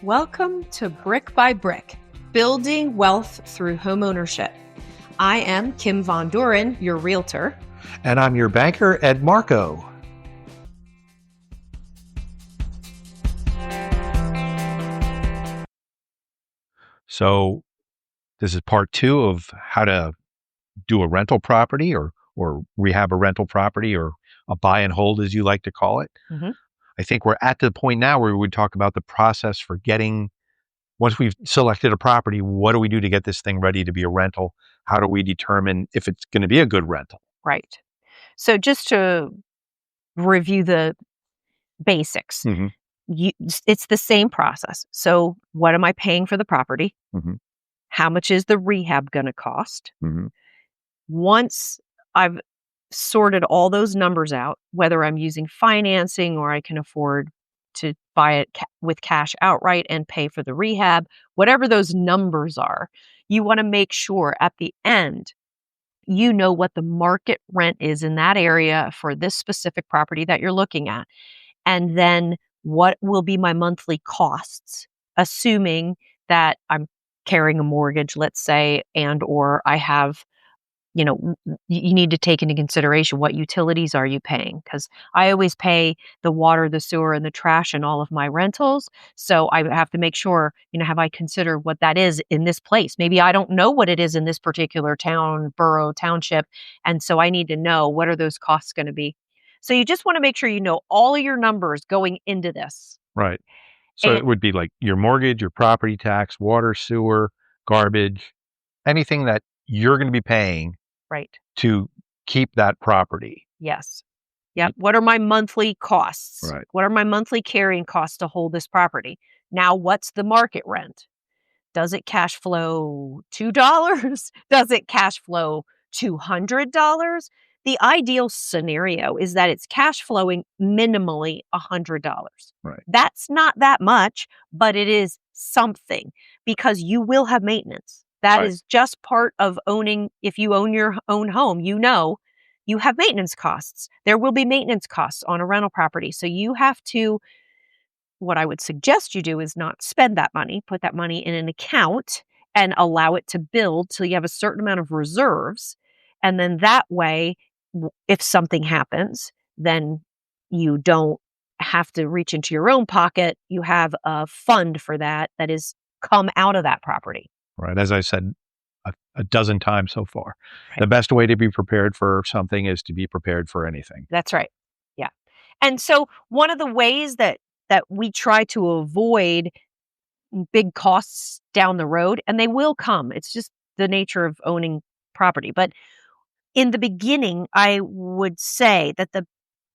Welcome to Brick by Brick, Building Wealth Through Homeownership. I am Kim Von Dohren, your realtor. And I'm your banker, Ed Marko. So this is part 2 of how to do a rental property or rehab a rental property, or a buy and hold, as you like to call it. Mm-hmm. I think we're at the point now where we would talk about the process for getting, once we've selected a property, what do we do to get this thing ready to be a rental? How do we determine if it's going to be a good rental? Right. So just to review the basics, Mm-hmm. It's the same process. So what am I paying for the property? Mm-hmm. How much is the rehab going to cost? Mm-hmm. Once I've sorted all those numbers out, whether I'm using financing or I can afford to buy it with cash outright and pay for the rehab, whatever those numbers are, you want to make sure at the end you know what the market rent is in that area for this specific property that you're looking at. And then what will be my monthly costs, assuming that I'm carrying a mortgage, let's say, and or I have, you need to take into consideration what utilities are you paying, because I always pay the water, the sewer, and the trash in all of my rentals. So I have to make sure, have I considered what that is in this place? Maybe I don't know what it is in this particular town, borough, township. And so I need to know, what are those costs going to be? So you just want to make sure you know all of your numbers going into this. Right. So it would be like your mortgage, your property tax, water, sewer, garbage, anything that you're going to be paying to keep that property. Yes. Yep. What are my monthly costs? Right. What are my monthly carrying costs to hold this property? Now, what's the market rent? Does it cash flow $2? Does it cash flow $200? The ideal scenario is that it's cash flowing minimally $100. Right. That's not that much, but it is something, because you will have maintenance. That is just part of owning. If you own your own home, you have maintenance costs. There will be maintenance costs on a rental property. So you have to, what I would suggest you do is not spend that money, put that money in an account and allow it to build till you have a certain amount of reserves. And then that way, if something happens, then you don't have to reach into your own pocket. You have a fund for that is come out of that property. Right. As I said a dozen times so far, the best way to be prepared for something is to be prepared for anything. That's right. Yeah. And so one of the ways that we try to avoid big costs down the road, and they will come, it's just the nature of owning property. But in the beginning, I would say that the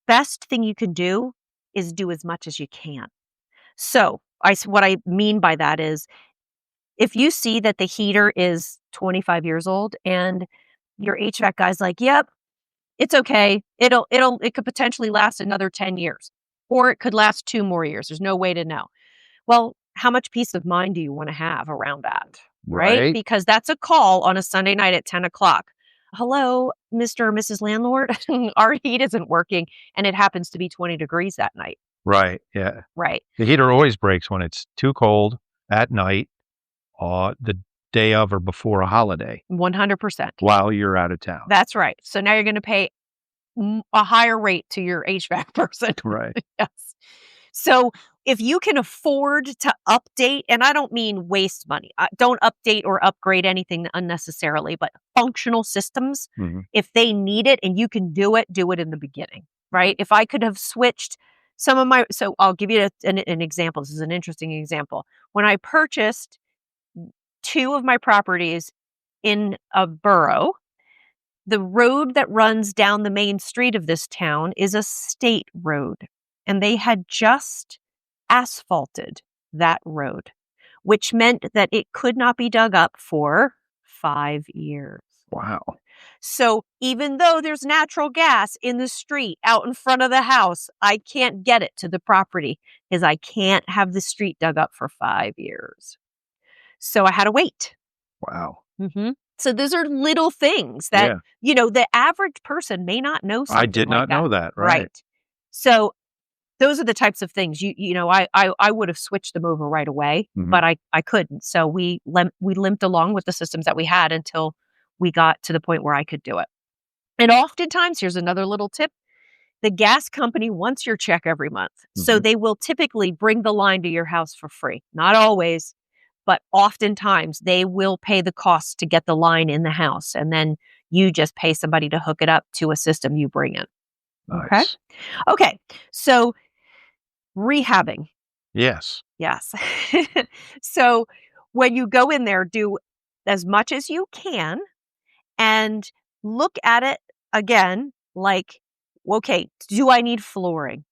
best thing you can do is do as much as you can. So what I mean by that is, if you see that the heater is 25 years old and your HVAC guy's like, yep, it's okay. It could potentially last another 10 years, or it could last 2 more years. There's no way to know. Well, how much peace of mind do you want to have around that? Right? Because that's a call on a Sunday night at 10 o'clock. Hello, Mr. or Mrs. Landlord. Our heat isn't working, and it happens to be 20 degrees that night. Right. Yeah. Right. The heater always breaks when it's too cold at night, the day of or before a holiday. 100%. While you're out of town. That's right. So now you're going to pay a higher rate to your HVAC person. Right. Yes. So if you can afford to update, and I don't mean waste money, don't update or upgrade anything unnecessarily, but functional systems, if they need it and you can do it in the beginning, right? If I could have switched so I'll give you an example. This is an interesting example. When I purchased 2 of my properties in a borough, the road that runs down the main street of this town is a state road, and they had just asphalted that road, which meant that it could not be dug up for 5 years. Wow. So even though there's natural gas in the street out in front of the house, I can't get it to the property because I can't have the street dug up for 5 years. So I had to wait. Wow. Mm-hmm. So those are little things that, the average person may not know something I did not know that. Right. So those are the types of things I would have switched them over right away, but I couldn't. So we limped along with the systems that we had until we got to the point where I could do it. And oftentimes, here's another little tip. The gas company wants your check every month. So they will typically bring the line to your house for free. Not always, but oftentimes they will pay the cost to get the line in the house. And then you just pay somebody to hook it up to a system you bring in. Okay. Nice. Okay. So rehabbing. Yes. Yes. So when you go in there, do as much as you can and look at it again like, okay, do I need flooring?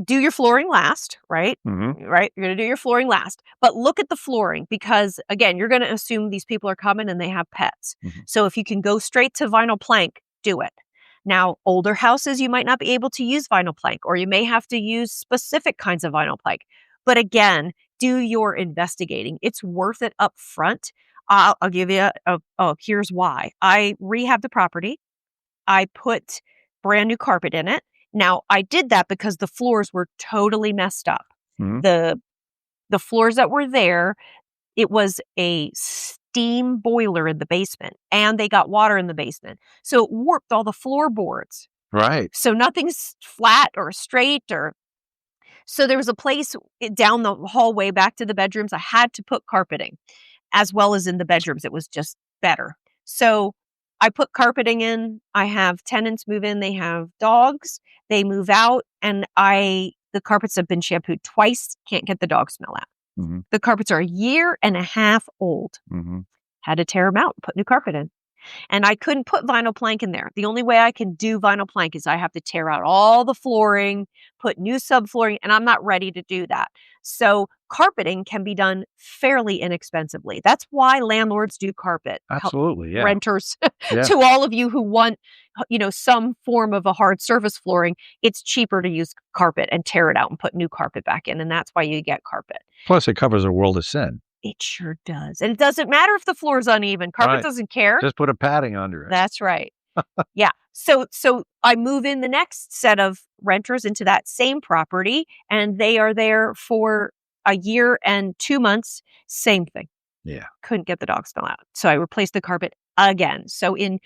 Do your flooring last, right? Right? You're going to do your flooring last. But look at the flooring because, again, you're going to assume these people are coming and they have pets. So if you can go straight to vinyl plank, do it. Now, older houses, you might not be able to use vinyl plank, or you may have to use specific kinds of vinyl plank. But again, do your investigating. It's worth it up front. I'll give you here's why. I rehabbed the property. I put brand new carpet in it. Now, I did that because the floors were totally messed up. The floors that were there, it was a steam boiler in the basement, and they got water in the basement. So it warped all the floorboards. Right. So nothing's flat or straight so there was a place down the hallway back to the bedrooms. I had to put carpeting as well as in the bedrooms. It was just better. So I put carpeting in. I have tenants move in. They have dogs. They move out, and the carpets have been shampooed twice. Can't get the dog smell out. The carpets are 1.5 years old. Had to tear them out and put new carpet in. And I couldn't put vinyl plank in there. The only way I can do vinyl plank is I have to tear out all the flooring, put new subflooring, and I'm not ready to do that. So carpeting can be done fairly inexpensively. That's why landlords do carpet. Absolutely, yeah. Renters, to all of you who want, some form of a hard surface flooring, it's cheaper to use carpet and tear it out and put new carpet back in. And that's why you get carpet. Plus, it covers a world of sin. It sure does. And it doesn't matter if the floor is uneven. Carpet doesn't care. Just put a padding under it. That's right. Yeah. So I move in the next set of renters into that same property, and they are there for 1 year and 2 months. Same thing. Yeah. Couldn't get the dog smell out. So I replaced the carpet again. So in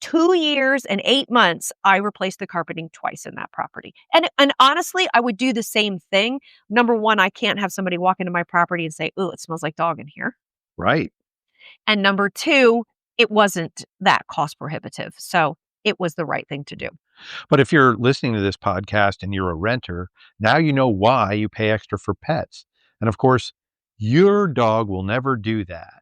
2 years and 8 months, I replaced the carpeting twice in that property. And honestly, I would do the same thing. Number one, I can't have somebody walk into my property and say, "Oh, it smells like dog in here." Right. And number two, it wasn't that cost prohibitive. So it was the right thing to do. But if you're listening to this podcast and you're a renter, now you know why you pay extra for pets. And of course, your dog will never do that.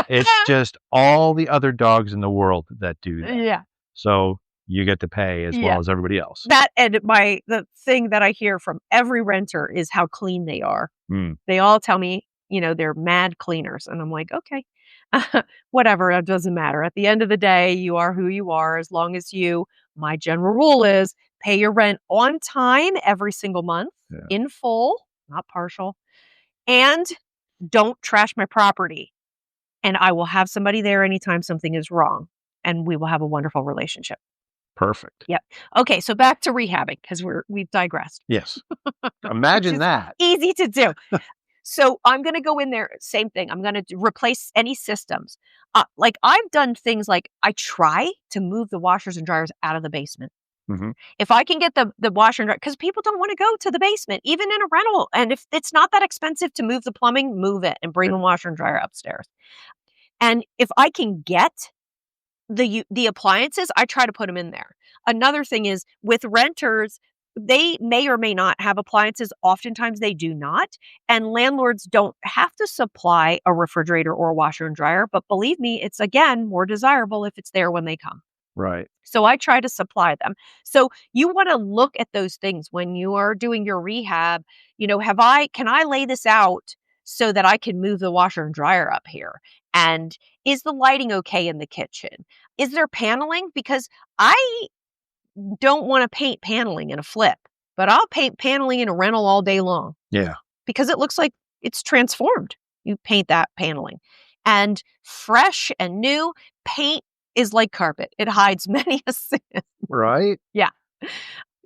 It's just all the other dogs in the world that do that. Yeah. So you get to pay as well as everybody else. That and the thing that I hear from every renter is how clean they are. They all tell me, they're mad cleaners. And I'm like, okay, whatever. It doesn't matter. At the end of the day, you are who you are as long as my general rule is pay your rent on time every single month in full, not partial, and don't trash my property. And I will have somebody there anytime something is wrong, and we will have a wonderful relationship. Perfect. Yep. Okay, so back to rehabbing because we've digressed. Yes. Imagine that. Easy to do. So I'm going to go in there. Same thing. I'm going to replace any systems. Like I've done things like I try to move the washers and dryers out of the basement. If I can get the washer and dryer, because people don't want to go to the basement, even in a rental. And if it's not that expensive to move the plumbing, move it and bring the washer and dryer upstairs. And if I can get the appliances, I try to put them in there. Another thing is with renters, they may or may not have appliances. Oftentimes they do not. And landlords don't have to supply a refrigerator or a washer and dryer. But believe me, it's again more desirable if it's there when they come. Right. So I try to supply them. So you want to look at those things when you are doing your rehab. Can I lay this out so that I can move the washer and dryer up here? And is the lighting okay in the kitchen? Is there paneling? Because I don't want to paint paneling in a flip, but I'll paint paneling in a rental all day long. Yeah. Because it looks like it's transformed. You paint that paneling. And fresh and new paint is like carpet. It hides many a sin. Right. Yeah.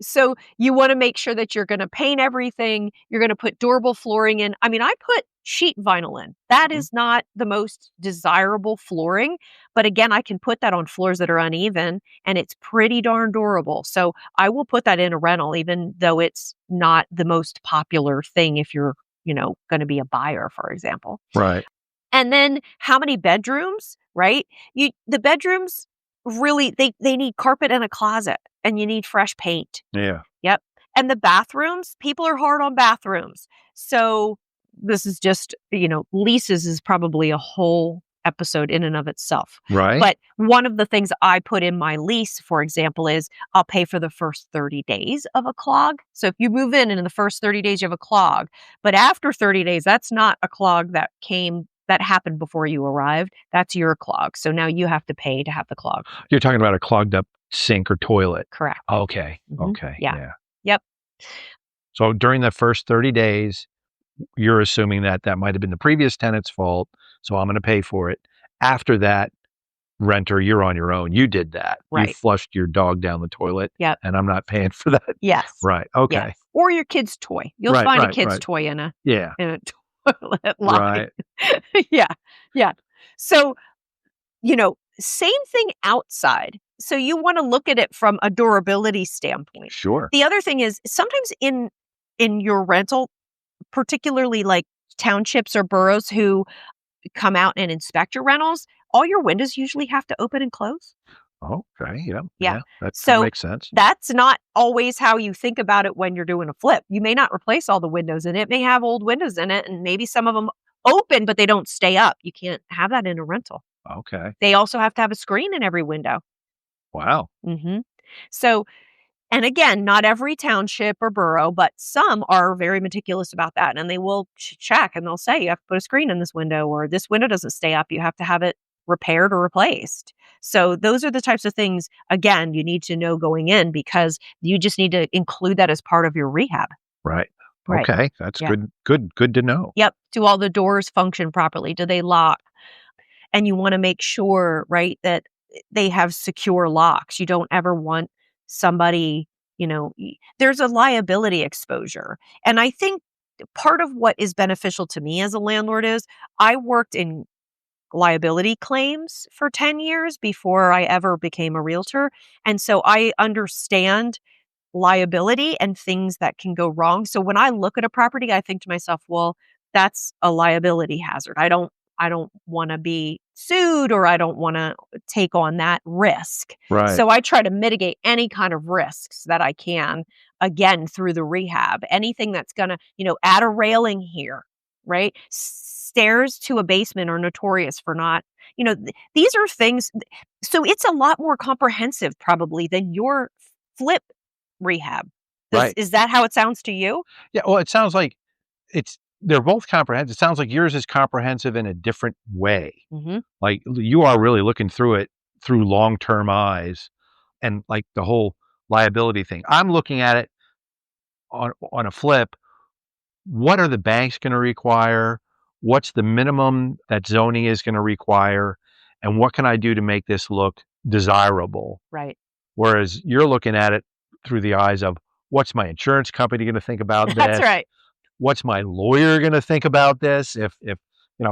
So you want to make sure that you're going to paint everything. You're going to put durable flooring in. I mean, I put sheet vinyl in. That is not the most desirable flooring. But again, I can put that on floors that are uneven and it's pretty darn durable. So I will put that in a rental, even though it's not the most popular thing if you're, going to be a buyer, for example. Right. And then how many bedrooms, right? The bedrooms really, they need carpet and a closet and you need fresh paint. Yeah. Yep. And the bathrooms, people are hard on bathrooms. So this is just, leases is probably a whole episode in and of itself. Right. But one of the things I put in my lease, for example, is I'll pay for the first 30 days of a clog. So if you move in and in the first 30 days you have a clog, but after 30 days, that's not a clog that happened before you arrived. That's your clog. So now you have to pay to have the clog. You're talking about a clogged up sink or toilet. Correct. Okay. Mhm. Okay. Yeah. Yep. So during the first 30 days, you're assuming that might have been the previous tenant's fault. So I'm going to pay for it. After that, renter, you're on your own. You did that. You Right. flushed your dog down the toilet. Yep. And I'm not paying for that. Yes. Right. Okay. Yes. Or your kid's toy. You'll Right, find a right, kid's right. toy in a Yeah. toilet line. Right. Yeah. Yeah. So, same thing outside. So you want to look at it from a durability standpoint. Sure. The other thing is sometimes in your rental, particularly like townships or boroughs who come out and inspect your rentals, all your windows usually have to open and close. Okay. Yeah. Yeah. That So makes sense. that's not always how you think about it when you're doing a flip. You may not replace all the windows in it. It may have old windows in it and maybe some of them open, but they don't stay up. You can't have that in a rental. Okay. They also have to have a screen in every window. Wow. Hmm. So, and again, not every township or borough, but some are very meticulous about that. And they will check and they'll say, you have to put a screen in this window or this window doesn't stay up. You have to have it repaired or replaced. So those are the types of things, again, you need to know going in because you just need to include that as part of your rehab. Right. Right. Okay. That's Yeah. good to know. Yep. Do all the doors function properly? Do they lock? And you want to make sure, right, that they have secure locks. You don't ever want somebody, there's a liability exposure. And I think part of what is beneficial to me as a landlord is I worked in liability claims for 10 years before I ever became a realtor. And so I understand liability and things that can go wrong. So when I look at a property, I think to myself, well, that's a liability hazard. I don't want to be sued or I don't want to take on that risk. Right. So I try to mitigate any kind of risks that I can, again, through the rehab. Anything that's going to, add a railing here, right? Stairs to a basement are notorious for not, these are things. So it's a lot more comprehensive probably than your flip rehab. Right. Is that how it sounds to you? Yeah. Well, it sounds like they're both comprehensive. It sounds like yours is comprehensive in a different way. Mm-hmm. Like you are really looking through it through long-term eyes and like the whole liability thing. I'm looking at it on a flip. What are the banks going to require? What's the minimum that zoning is going to require? And what can I do to make this look desirable? Right. Whereas you're looking at it through the eyes of what's my insurance company going to think about this? That's right. What's my lawyer going to think about this? If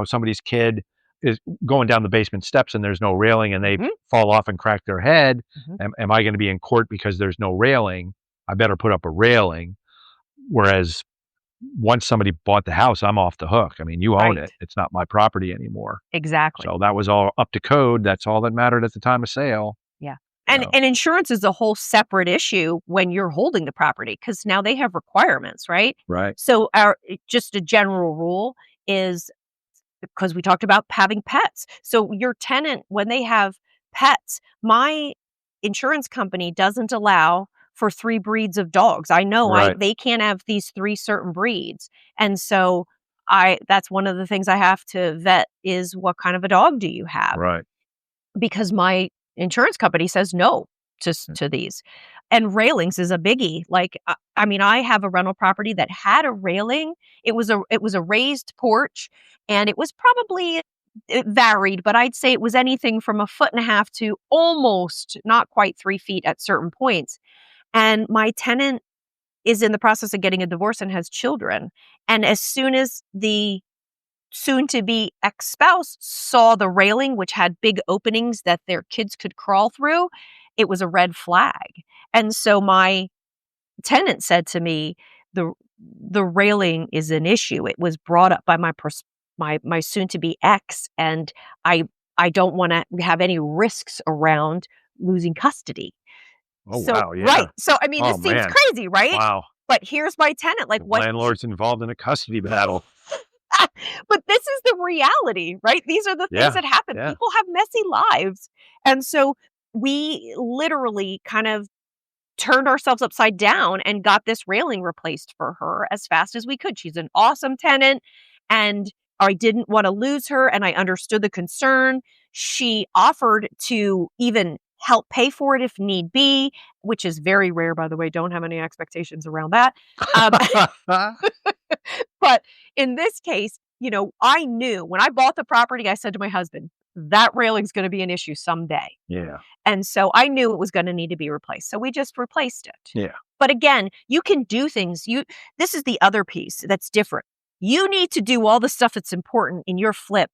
somebody's kid is going down the basement steps and there's no railing and they fall off and crack their head, am I going to be in court because there's no railing? I better put up a railing. Whereas once somebody bought the house, I'm off the hook. I mean, you own it. It's not my property anymore. Exactly. So that was all up to code. That's all that mattered at the time of sale. Yeah. And insurance is a whole separate issue when you're holding the property because now they have requirements, right? Right. So just a general rule is because we talked about having pets. So your tenant, when they have pets, my insurance company doesn't allow for 3 breeds of dogs. I know they can't have these 3 certain breeds. And so that's one of the things I have to vet is what kind of a dog do you have? Right. Because my insurance company says no to these. And railings is a biggie. Like, I have a rental property that had a railing. It was a raised porch and it was probably, it varied, but I'd say it was anything from 1.5 feet to almost not quite 3 feet at certain points. And my tenant is in the process of getting a divorce and has children. And as soon as the soon-to-be ex-spouse saw the railing, which had big openings that their kids could crawl through, it was a red flag. And so my tenant said to me, the railing is an issue. It was brought up by my soon-to-be ex, and I don't want to have any risks around losing custody. Oh, So, wow. Yeah. right. So, I mean, Oh, this seems man. crazy, right? Wow. But here's my tenant, like, The what? landlord's involved in a custody battle. But this is the reality, right? These are the things Yeah. that happen. Yeah. People have messy lives. And so we literally kind of turned ourselves upside down and got this railing replaced for her as fast as we could. She's an awesome tenant, and I didn't want to lose her, and I understood the concern. She offered to even help pay for it if need be, which is very rare, by the way. Don't have any expectations around that. But in this case, I knew when I bought the property, I said to my husband, that railing's going to be an issue someday. Yeah. And so I knew it was going to need to be replaced. So we just replaced it. Yeah. But again, you can do things. This is the other piece that's different. You need to do all the stuff that's important in your flip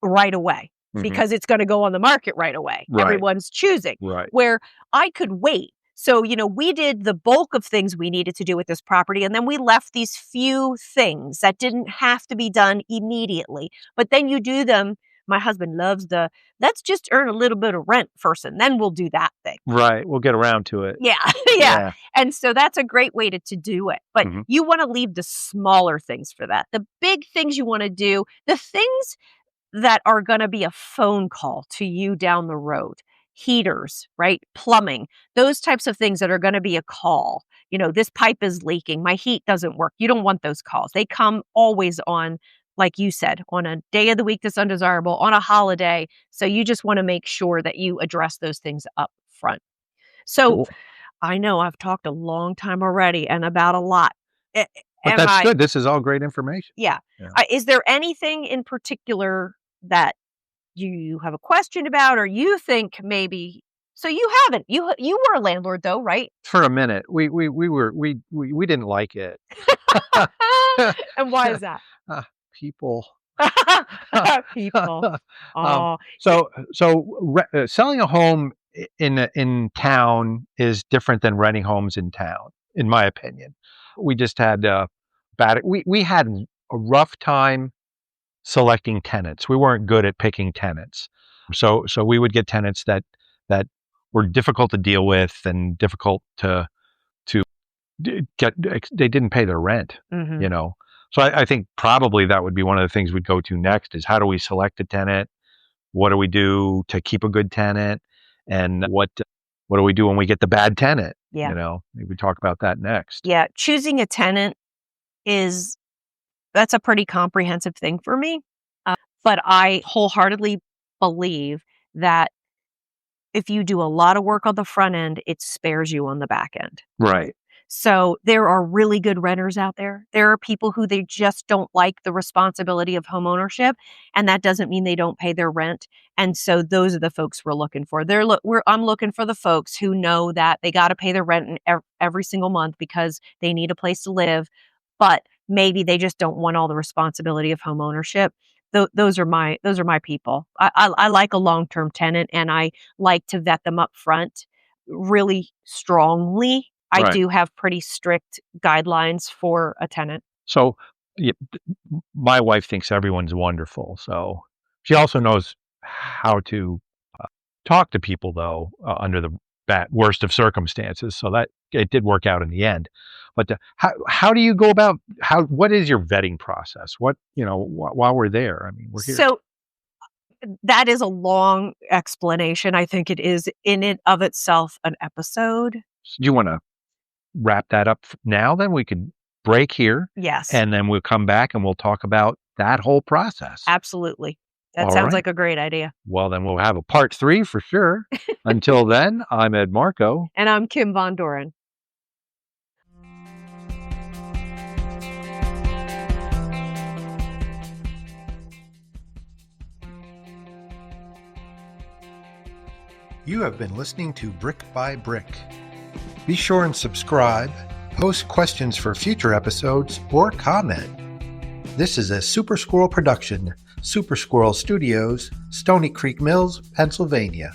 right away because it's going to go on the market right away. Right. Everyone's choosing. Right. Where I could wait. So, we did the bulk of things we needed to do with this property, and then we left these few things that didn't have to be done immediately. But then you do them. My husband loves let's just earn a little bit of rent first, and then we'll do that thing. Right. We'll get around to it. Yeah. Yeah. And so that's a great way to do it. But you want to leave the smaller things for that. The big things you want to do, the things that are going to be a phone call to you down the road. Heaters, right? Plumbing, those types of things that are going to be a call. This pipe is leaking. My heat doesn't work. You don't want those calls. They come always on, like you said, on a day of the week that's undesirable, on a holiday. So you just want to make sure that you address those things up front. So cool. I know I've talked a long time already and about a lot. But that's good. This is all great information. Yeah. Is there anything in particular that you have a question about, or you think maybe? So you haven't. You were a landlord though, right? For a minute, we didn't like it. And why is that? People. People. Selling a home in town is different than renting homes in town, in my opinion. We just had we had a rough time selecting tenants. We weren't good at picking tenants. So we would get tenants that were difficult to deal with and difficult to get. They didn't pay their rent, So I think probably that would be one of the things we'd go to next is how do we select a tenant? What do we do to keep a good tenant? And what do we do when we get the bad tenant? Yeah. Maybe we talk about that next. Yeah. Choosing a tenant that's a pretty comprehensive thing for me. But I wholeheartedly believe that if you do a lot of work on the front end, it spares you on the back end. Right. So there are really good renters out there. There are people who they just don't like the responsibility of homeownership, and that doesn't mean they don't pay their rent. And so those are the folks we're looking for. I'm looking for the folks who know that they got to pay their rent every single month because they need a place to live, but maybe they just don't want all the responsibility of homeownership. Those are my people. I like a long-term tenant, and I like to vet them up front really strongly. I do have pretty strict guidelines for a tenant. So my wife thinks everyone's wonderful. So she also knows how to talk to people, though, under the worst of circumstances. So that it did work out in the end. But how do you go about what is your vetting process? While we're there, I mean, we're here. So that is a long explanation. I think it is in and of itself an episode. Do you want to wrap that up now? Then we could break here. Yes. And then we'll come back and we'll talk about that whole process. Absolutely. That sounds like a great idea. Well, then we'll have a part 3 for sure. Until then, I'm Ed Marko. And I'm Kim Von Dohren. You have been listening to Brick by Brick. Be sure and subscribe, post questions for future episodes, or comment. This is a Super Squirrel production, Super Squirrel Studios, Stony Creek Mills, Pennsylvania.